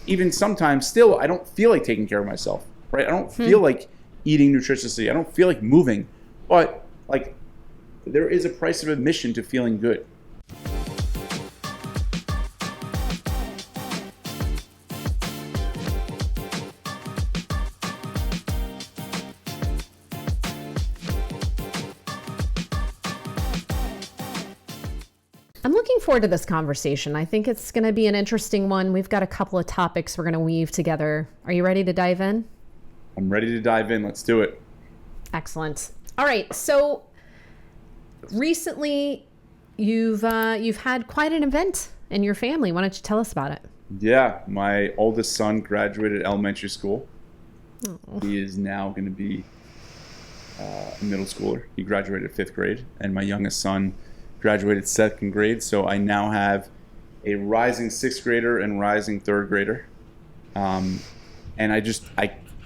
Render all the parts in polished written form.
even sometimes still, I don't feel like taking care of myself, right? I don't feel like eating nutritiously. I don't feel like moving, but like there is a price of admission to feeling good. I'm looking forward to this conversation. I think it's going to be an interesting one. We've got a couple of topics we're going to weave together. Are you ready to dive in? I'm ready to dive in. Let's do it. Excellent. All right. So recently you've had quite an event in your family. Why don't you tell us about it? Yeah. My oldest son graduated elementary school. Oh. He is now going to be a middle schooler. He graduated 5th grade, and my youngest son graduated 2nd grade. So I now have a rising 6th grader and rising 3rd grader. And I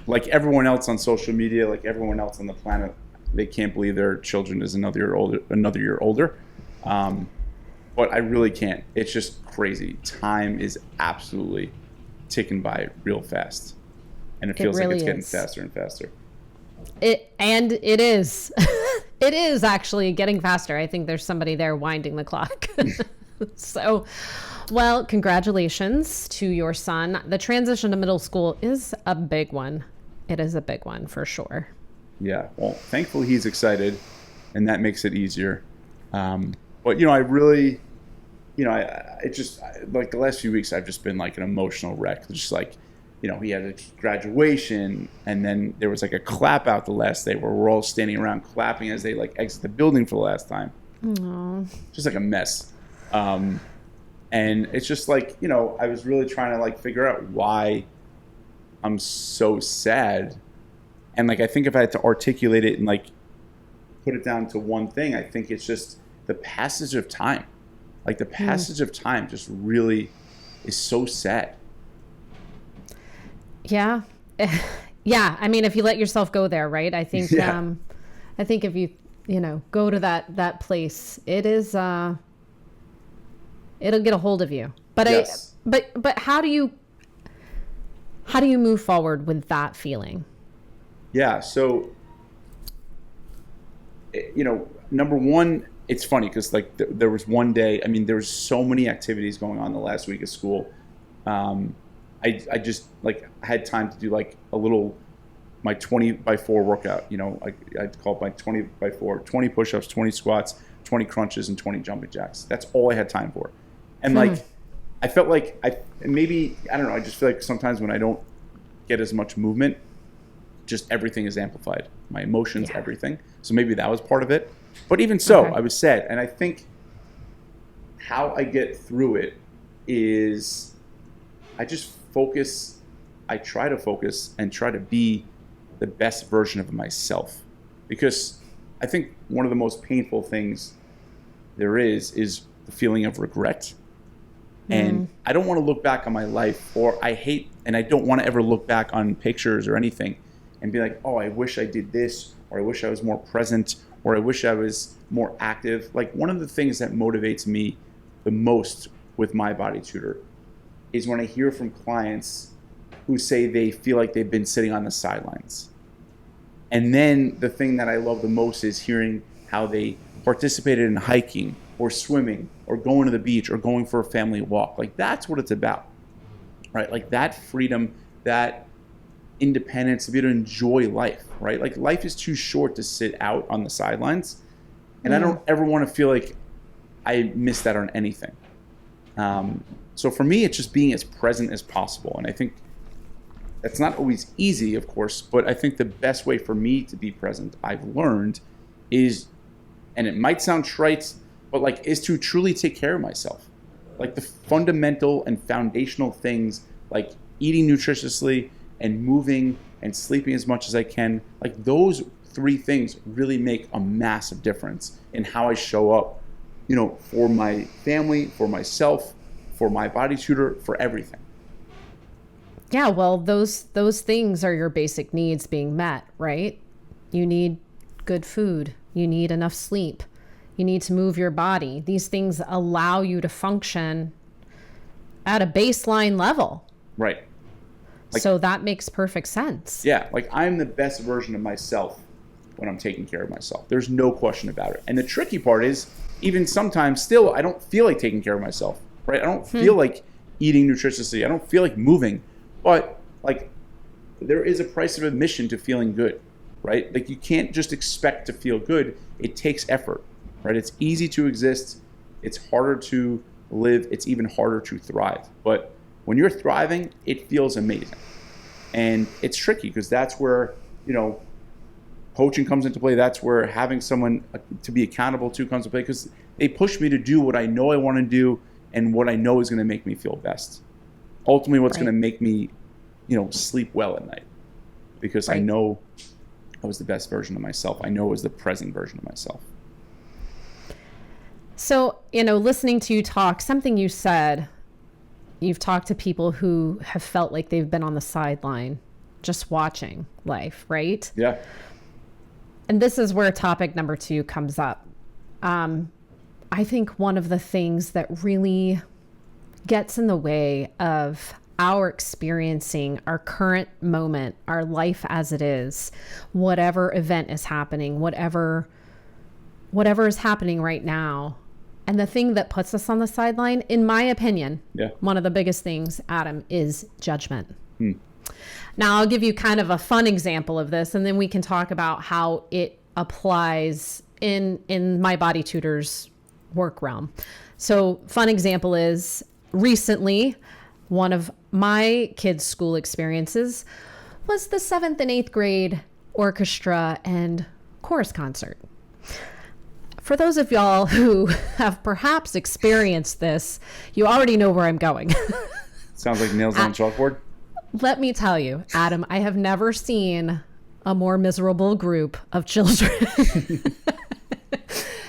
like everyone else on social media, like everyone else on the planet, they can't believe their children is another year older. But I really can't. It's just crazy. Time is absolutely ticking by real fast. And it feels really like it's getting faster and faster. It is. It is actually getting faster. I think there's somebody there winding the clock. So, well, congratulations to your son. The transition to middle school is a big one. It is a big one for sure. Yeah. Well, thankfully he's excited, and that makes it easier. But, I really, like the last few weeks, I've just been like an emotional wreck. Just like, he had a graduation, and then there was like a clap out the last day where we're all standing around clapping as they like exit the building for the last time. Aww. Just like a mess. And it's just like, I was really trying to like figure out why I'm so sad. And like, I think if I had to articulate it and like put it down to one thing, I think it's just the passage of time. Like the passage of time just really is so sad. Yeah. Yeah. I mean, if you let yourself go there, right? I think, I think if you, go to that place, it is, it'll get a hold of you. But yes. But how do you move forward with that feeling? Yeah. So, number one, it's funny because like there was one day, there was so many activities going on the last week of school. I just like had time to do like my 20x4 workout, I'd call it my 20x4, 20 push-ups, 20 squats, 20 crunches, and 20 jumping jacks. That's all I had time for. And like, I felt like I don't know. I just feel like sometimes when I don't get as much movement, just everything is amplified. My emotions, everything. So maybe that was part of it. But even so, I was sad. And I think how I get through it is I try to focus and try to be the best version of myself. Because I think one of the most painful things there is the feeling of regret. And I don't want to look back on my life, or I don't want to ever look back on pictures or anything and be like, oh, I wish I did this, or I wish I was more present, or I wish I was more active. Like one of the things that motivates me the most with my body tutor is when I hear from clients who say they feel like they've been sitting on the sidelines. And then the thing that I love the most is hearing how they participated in hiking or swimming or going to the beach or going for a family walk. Like that's what it's about, right? Like that freedom, that independence to be able to enjoy life, right? Like life is too short to sit out on the sidelines. And I don't ever want to feel like I missed that on anything. So for me, it's just being as present as possible. And I think that's not always easy, of course, but I think the best way for me to be present, I've learned is, and it might sound trite, but like is to truly take care of myself. Like the fundamental and foundational things like eating nutritiously and moving and sleeping as much as I can, like those 3 things really make a massive difference in how I show up, for my family, for myself, for my body tutor, for everything. Yeah, well, those things are your basic needs being met, right? You need good food. You need enough sleep. You need to move your body. These things allow you to function at a baseline level. Right. Like, so that makes perfect sense. yeah, like I'm the best version of myself when I'm taking care of myself. There's no question about it. And the tricky part is, even sometimes still, I don't feel like taking care of myself, right? I don't feel like eating nutritiously. I don't feel like moving. But like, there is a price of admission to feeling good, right? Like, you can't just expect to feel good. It takes effort, right? It's easy to exist. It's harder to live. It's even harder to thrive. But when you're thriving, it feels amazing. And it's tricky because that's where, coaching comes into play. That's where having someone to be accountable to comes into play, because they push me to do what I know I want to do and what I know is going to make me feel best. Ultimately, what's going to make me, sleep well at night, because I know I was the best version of myself. I know I was the present version of myself. So, listening to you talk, something you said, you've talked to people who have felt like they've been on the sideline just watching life, right? Yeah. And this is where topic number 2 comes up. I think one of the things that really gets in the way of our experiencing our current moment, our life as it is, whatever event is happening, whatever is happening right now, and the thing that puts us on the sideline, in my opinion, one of the biggest things, Adam, is judgment. Now, I'll give you kind of a fun example of this, and then we can talk about how it applies in my body tutor's work realm. So, fun example is, recently, one of my kids' school experiences was the 7th and 8th grade orchestra and chorus concert. For those of y'all who have perhaps experienced this, you already know where I'm going. Sounds like nails on a chalkboard. Let me tell you, Adam, I have never seen a more miserable group of children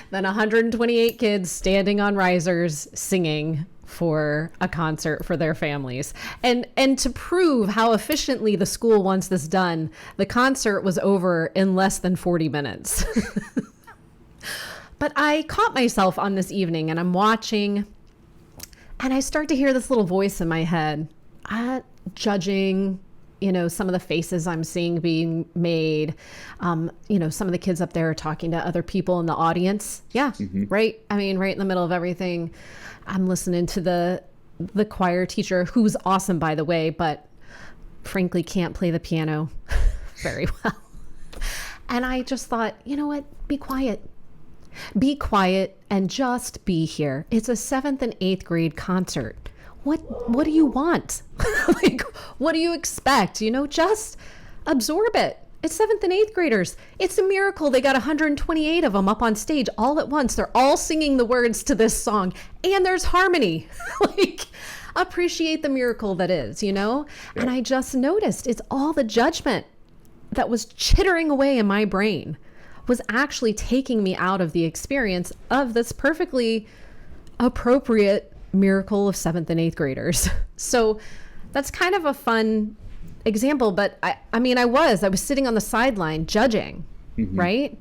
than 128 kids standing on risers singing for a concert for their families. And to prove how efficiently the school wants this done, the concert was over in less than 40 minutes. But I caught myself on this evening, and I'm watching, and I start to hear this little voice in my head, judging, some of the faces I'm seeing being made. Some of the kids up there are talking to other people in the audience. Yeah, right. I mean, right in the middle of everything, I'm listening to the choir teacher, who's awesome, by the way, but frankly can't play the piano very well. And I just thought, you know what? Be quiet. Be quiet and just be here. It's a 7th and 8th grade concert. What do you want? Like, what do you expect? Just absorb it. It's 7th and 8th graders. It's a miracle they got 128 of them up on stage all at once. They're all singing the words to this song, and there's harmony. Like, appreciate the miracle that is, Yeah. And I just noticed it's all the judgment that was chittering away in my brain was actually taking me out of the experience of this perfectly appropriate miracle of 7th and 8th graders. So that's kind of a fun example, but I was sitting on the sideline judging, right?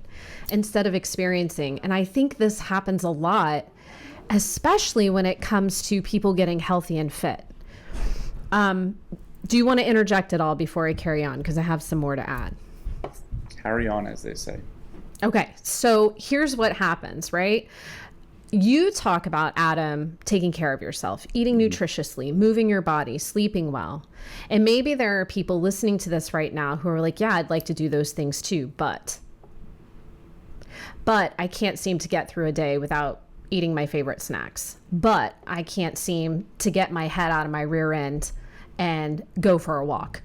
Instead of experiencing. And I think this happens a lot, especially when it comes to people getting healthy and fit. Do you want to interject at all before I carry on? Because I have some more to add. Carry on, as they say. Okay, so here's what happens, right? You talk about, Adam, taking care of yourself, eating nutritiously, moving your body, sleeping well. And maybe there are people listening to this right now who are like, yeah, I'd like to do those things too, but I can't seem to get through a day without eating my favorite snacks. But I can't seem to get my head out of my rear end and go for a walk.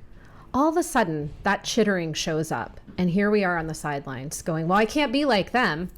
All of a sudden, that chittering shows up. And here we are on the sidelines going, well, I can't be like them.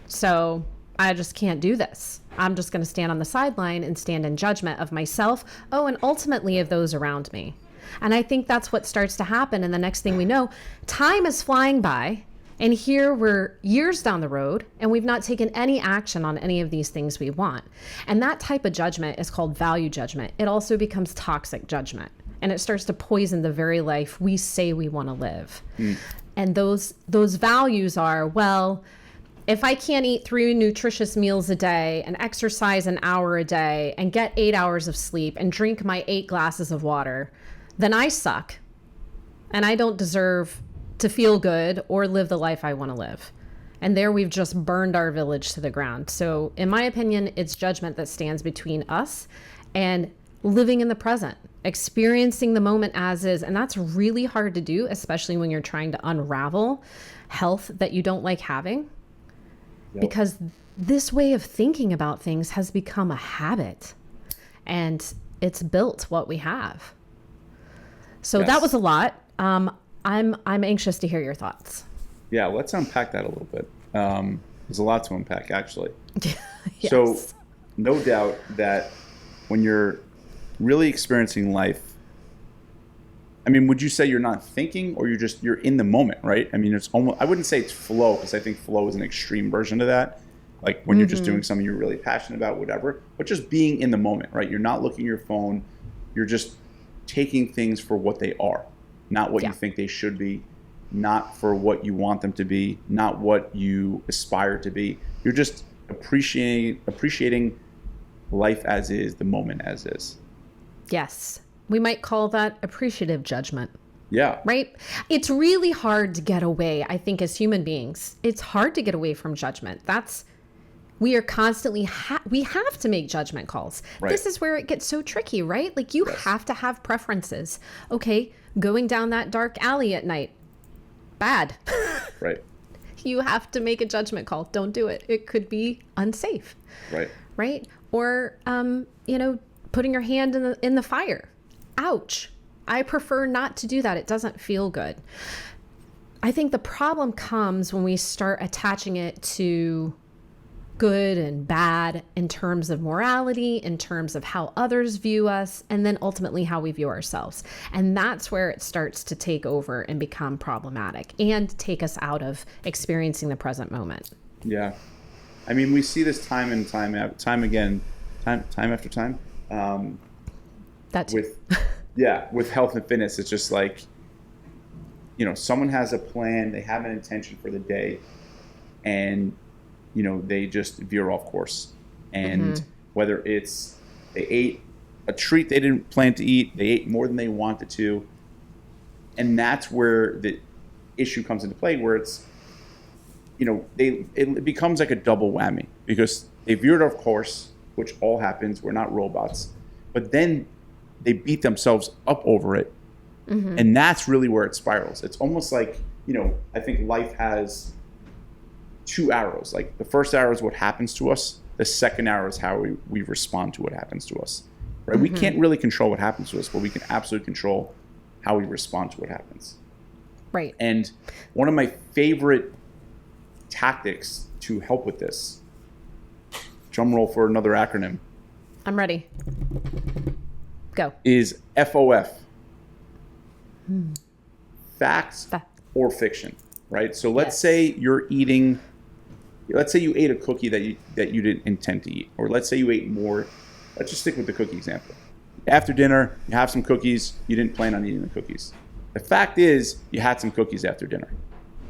So I just can't do this. I'm just going to stand on the sideline and stand in judgment of myself. Oh, and ultimately of those around me. And I think that's what starts to happen. And the next thing we know, time is flying by. And here we're years down the road, and we've not taken any action on any of these things we want. And that type of judgment is called value judgment. It also becomes toxic judgment. And it starts to poison the very life we say we want to live. And those values are, well, If I can't eat 3 nutritious meals a day and exercise an hour a day and get 8 hours of sleep and drink my 8 glasses of water, then I suck. And I don't deserve to feel good or live the life I want to live. And there we've just burned our village to the ground. So in my opinion, it's judgment that stands between us and living in the present, experiencing the moment as is. And that's really hard to do, especially when you're trying to unravel health that you don't like having. Yep. Because this way of thinking about things has become a habit, and it's built what we have. So That was a lot. I'm anxious to hear your thoughts. Yeah, let's unpack that a little bit. There's a lot to unpack, actually. Yes. So no doubt that when you're really experiencing life, I mean, would you say you're not thinking, or you're in the moment, right? I mean, it's almost, I wouldn't say it's flow, because I think flow is an extreme version of that. Like when you're just doing something you're really passionate about, whatever, but just being in the moment, right? You're not looking at your phone. You're just taking things for what they are, not what you think they should be, not for what you want them to be, not what you aspire to be. You're just appreciating life as is, the moment as is. Yes. We might call that appreciative judgment. Yeah. Right? It's really hard to get away, I think, as human beings. It's hard to get away from judgment. We are constantly, we have to make judgment calls. Right. This is where it gets so tricky, right? Like you have to have preferences. Okay, going down that dark alley at night, bad. Right. You have to make a judgment call. Don't do it. It could be unsafe. Right. Right? Or, putting your hand in the fire. Ouch. I prefer not to do that. It doesn't feel good. I think the problem comes when we start attaching it to good and bad in terms of morality, in terms of how others view us, and then ultimately how we view ourselves. And that's where it starts to take over and become problematic and take us out of experiencing the present moment. Yeah. I mean, we see this time after time. That too. With health and fitness, it's just like, someone has a plan, they have an intention for the day, and, they just veer off course. And whether it's they ate a treat they didn't plan to eat, they ate more than they wanted to, and that's where the issue comes into play, where it's, it becomes like a double whammy, because they veered off course, which all happens. We're not robots. But then they beat themselves up over it. And that's really where it spirals. It's almost like, I think life has 2 arrows. Like the first arrow is what happens to us. The second arrow is how we respond to what happens to us. Right? We can't really control what happens to us, but we can absolutely control how we respond to what happens. Right. And one of my favorite tactics to help with this, drum roll for another acronym. I'm ready. Go. Is FOF. Facts or fiction, right? So let's say you ate a cookie that you didn't intend to eat, or let's say you ate more. Let's just stick with the cookie example. After dinner, you have some cookies. You didn't plan on eating the cookies. The fact is, you had some cookies after dinner.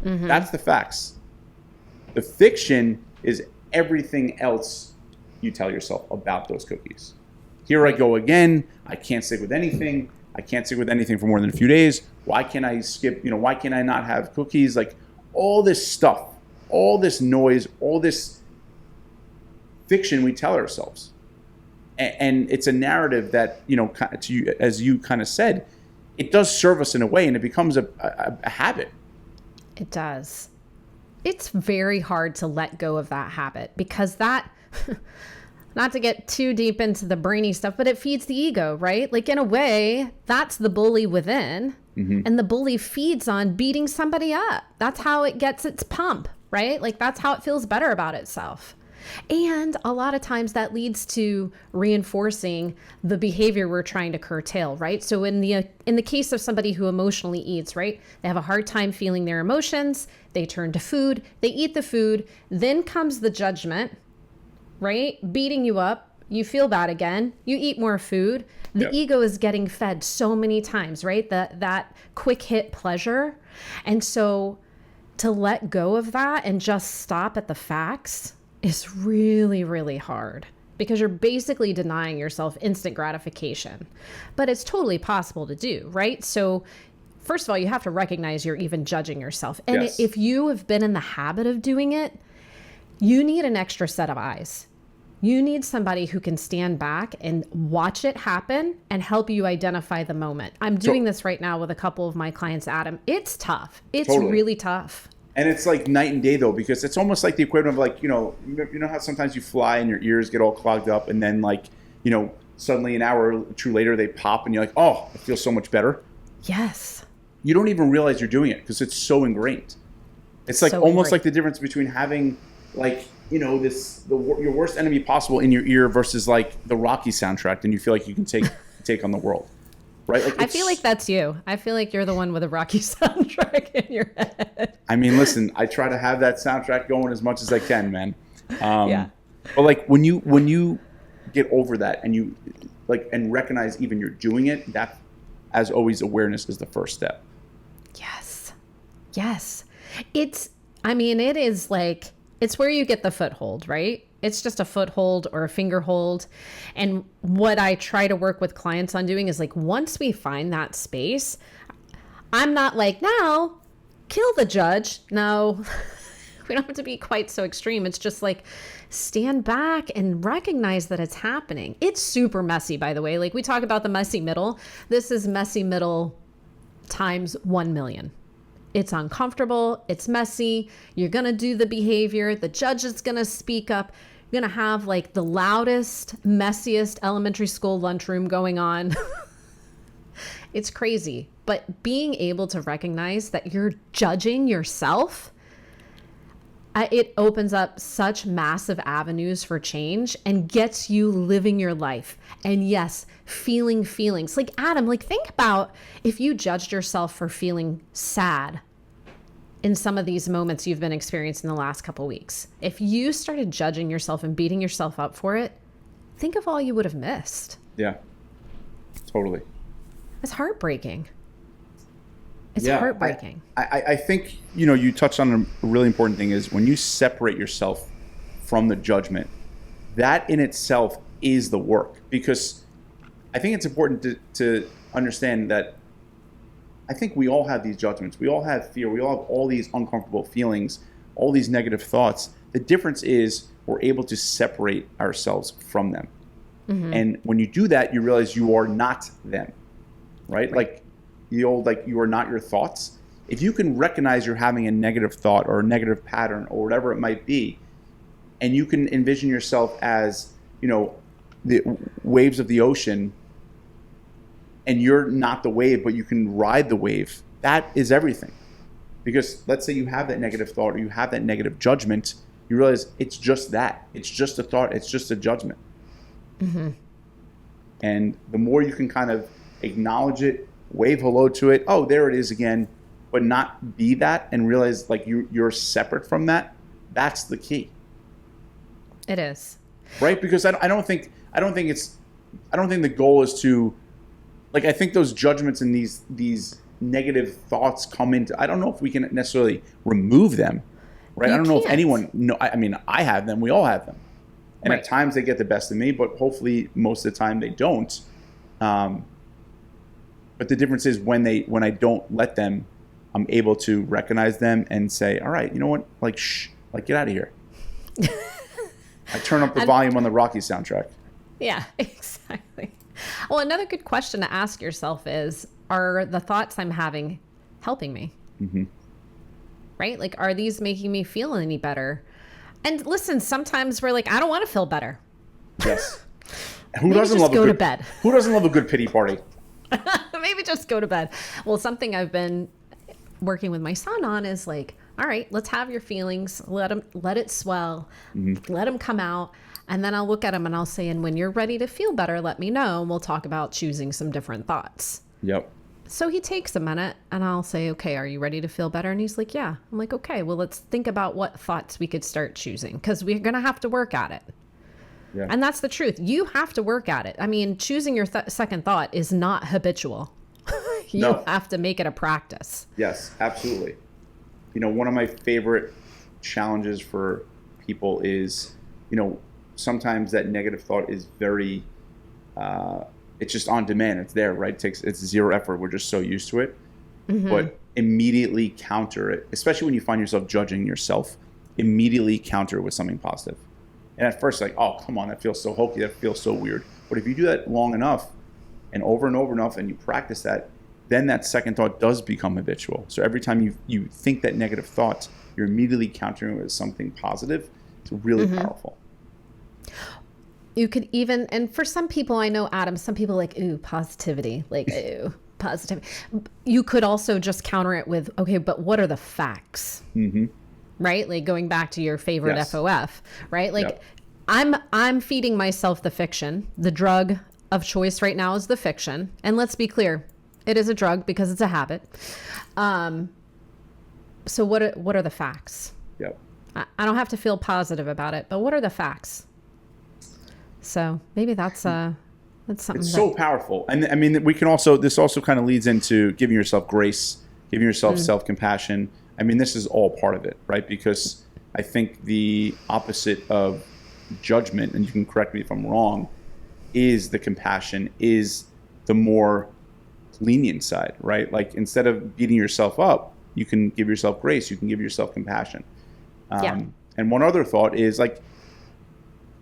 That's the facts. The fiction is everything else you tell yourself about those cookies. Here I go again. I can't stick with anything. I can't stick with anything for more than a few days. Why can't I skip? Why can't I not have cookies? Like all this stuff, all this noise, all this fiction we tell ourselves. And it's a narrative that, as you kind of said, it does serve us in a way, and it becomes a habit. It does. It's very hard to let go of that habit, because that, not to get too deep into the brainy stuff, but it feeds the ego, right? Like in a way, that's the bully within, and the bully feeds on beating somebody up. That's how it gets its pump, right? Like that's how it feels better about itself. And a lot of times that leads to reinforcing the behavior we're trying to curtail, right? So in the case of somebody who emotionally eats, right? They have a hard time feeling their emotions. They turn to food. They eat the food. Then comes the judgment, right? Beating you up. You feel bad again. You eat more food. The ego is getting fed so many times, right? That quick hit pleasure. And so to let go of that and just stop at the facts is really, really hard, because you're basically denying yourself instant gratification. But it's totally possible to do, right? So first of all, you have to recognize you're even judging yourself. And Yes. if you have been in the habit of doing it, you need an extra set of eyes. You need somebody who can stand back and watch it happen and help you identify the moment. I'm doing this right now with a couple of my clients, Adam. It's tough. It's Totally. really tough. And it's like night and day though, because it's almost like the equivalent of like, you know how sometimes you fly and your ears get all clogged up and then like, suddenly an hour or two later they pop and you're like, oh, it feels so much better. Yes. You don't even realize you're doing it because it's so ingrained. It's like So almost ingrained. like the difference between having like, your worst enemy possible in your ear versus like the Rocky soundtrack, and you feel like you can take on the world. Right? Like I feel like that's you. I feel like you're the one with a Rocky soundtrack in your head. I mean, listen, I try to have that soundtrack going as much as I can, man. Yeah. But like when you get over that and you like and recognize even you're doing it, that, as always, awareness is the first step. Yes. Yes. It is like, it's where you get the foothold, right? It's just a foothold or a finger hold. And what I try to work with clients on doing is like, once we find that space, I'm not like, now kill the judge. No, we don't have to be quite so extreme. It's just like, stand back and recognize that it's happening. It's super messy, by the way. Like we talk about the messy middle. This is messy middle times 1 million. It's uncomfortable. It's messy. You're going to do the behavior. The judge is going to speak up. You're going to have like the loudest, messiest elementary school lunchroom going on. It's crazy. But being able to recognize that you're judging yourself, it opens up such massive avenues for change and gets you living your life. And yes, feeling feelings. Like Adam, like think about if you judged yourself for feeling sad in some of these moments you've been experiencing the last couple weeks. If you started judging yourself and beating yourself up for it, think of all you would have missed. Yeah, totally. It's heartbreaking. It's Yeah, heartbreaking. I think, you touched on a really important thing is when you separate yourself from the judgment, that in itself is the work. Because I think it's important to understand that I think we all have these judgments. We all have fear. We all have all these uncomfortable feelings, all these negative thoughts. The difference is we're able to separate ourselves from them. Mm-hmm. And when you do that, you realize you are not them, right? Like the old, like you are not your thoughts. If you can recognize you're having a negative thought or a negative pattern or whatever it might be, and you can envision yourself as, the waves of the ocean, and you're not the wave, but you can ride the wave, that is everything. Because let's say you have that negative thought or you have that negative judgment, you realize it's just that. It's just a thought. It's just a judgment. Mm-hmm. And the more you can kind of acknowledge it, wave hello to it, oh, there it is again, but not be that and realize like you're separate from that, that's the key. It is. Right? Because I don't think the goal is to, like, I think those judgments and these negative thoughts come into, I don't know if we can necessarily remove them, right? I don't know if anyone, I mean, I have them, we all have them. And at times they get the best of me, but hopefully most of the time they don't. But the difference is when I don't let them, I'm able to recognize them and say, all right, you know what? Like, shh, like get out of here. I turn up the volume on the Rocky soundtrack. Yeah, exactly. Well, another good question to ask yourself is, are the thoughts I'm having helping me? Mm-hmm. Right? Like, are these making me feel any better? And listen, sometimes we're like, I don't want to feel better. Yes. Who doesn't love to bed? Who doesn't love a good pity party? Maybe just go to bed. Well, something I've been working with my son on is like, all right, let's have your feelings. Let it swell. Mm-hmm. Let them come out. And then I'll look at him and I'll say, and when you're ready to feel better, let me know. And we'll talk about choosing some different thoughts. Yep. So he takes a minute and I'll say, okay, are you ready to feel better? And he's like, yeah. I'm like, okay, well, let's think about what thoughts we could start choosing because we're going to have to work at it. Yeah. And that's the truth. You have to work at it. I mean, choosing your second thought is not habitual. You have to make it a practice. Yes, absolutely. one of my favorite challenges for people is, sometimes that negative thought is very, it's just on demand. It's there, right? It's zero effort. We're just so used to it. But immediately counter it, especially when you find yourself judging yourself, immediately counter it with something positive. And at first, like, oh, come on, that feels so hokey, that feels so weird. But if you do that long enough and over enough and you practice that, then that second thought does become habitual. So every time you think that negative thought, you're immediately countering it with something positive. It's really powerful. You could even, and for some people, I know, Adam, some people like, ooh, positivity, like, ooh, positivity. You could also just counter it with, okay, but what are the facts? Right? Like going back to your favorite FOF, right? Like I'm feeding myself the fiction. The drug of choice right now is the fiction. And let's be clear, it is a drug because it's a habit. So what are the facts? Yep. I don't have to feel positive about it, but what are the facts? So maybe that's something. It's so powerful. And I mean, this also kind of leads into giving yourself grace, giving yourself self-compassion. I mean, this is all part of it, right? Because I think the opposite of judgment, and you can correct me if I'm wrong, is the compassion, is the more lenient side, right? Like instead of beating yourself up, you can give yourself grace, you can give yourself compassion. And one other thought is, like,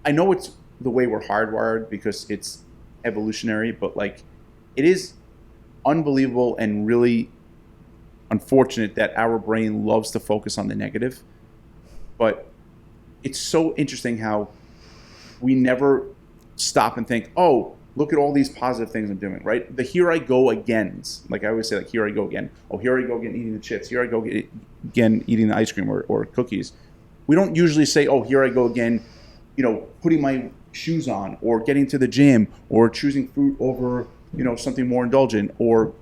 I know it's the way we're hardwired because it's evolutionary, but like it is unbelievable and really unfortunate that our brain loves to focus on the negative. But it's so interesting how we never stop and think, oh, look at all these positive things I'm doing, right? The here I go agains. Like I always say, like, here I go again. Oh, here I go again eating the chips. Here I go again eating the ice cream or cookies. We don't usually say, oh, here I go again, putting my shoes on or getting to the gym or choosing fruit over, something more indulgent or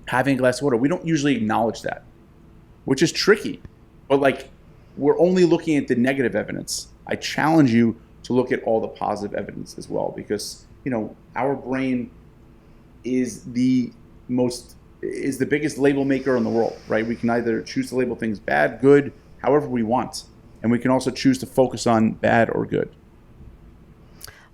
having a glass of water. We don't usually acknowledge that, which is tricky. But like, we're only looking at the negative evidence. I challenge you to look at all the positive evidence as well, because our brain is the biggest label maker in the world, right? We can either choose to label things bad, good, however we want, and we can also choose to focus on bad or good.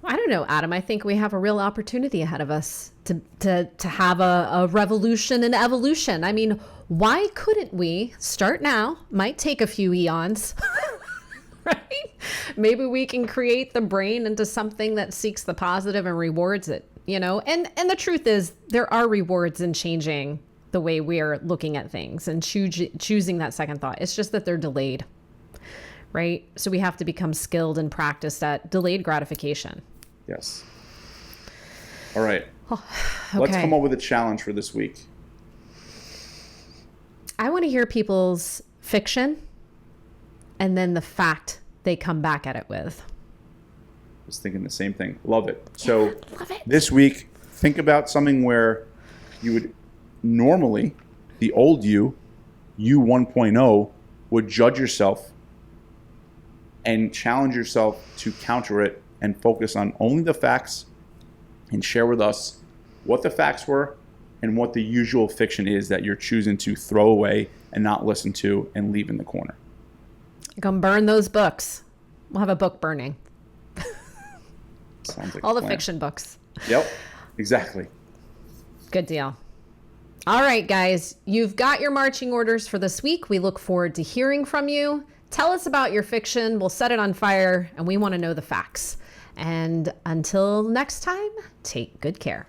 I don't know, Adam. I think we have a real opportunity ahead of us to have a revolution in evolution. I mean, why couldn't we start now? Might take a few eons, right? Maybe we can create the brain into something that seeks the positive and rewards it, And the truth is, there are rewards in changing the way we are looking at things and choosing that second thought. It's just that they're delayed, right? So we have to become skilled and practiced at delayed gratification. Yes. All right. Okay. Let's come up with a challenge for this week. I want to hear people's fiction and then the fact they come back at it with. I was thinking the same thing. Love it. So Love it. This week, think about something where you would normally, the old you 1.0, would judge yourself and challenge yourself to counter it and focus on only the facts and share with us what the facts were and what the usual fiction is that you're choosing to throw away and not listen to and leave in the corner. You're going to burn those books. We'll have a book burning. Sounds like all the plan. fiction books. Yep, exactly. Good deal. All right, guys, you've got your marching orders for this week. We look forward to hearing from you. Tell us about your fiction. We'll set it on fire, and we want to know the facts. And until next time, take good care.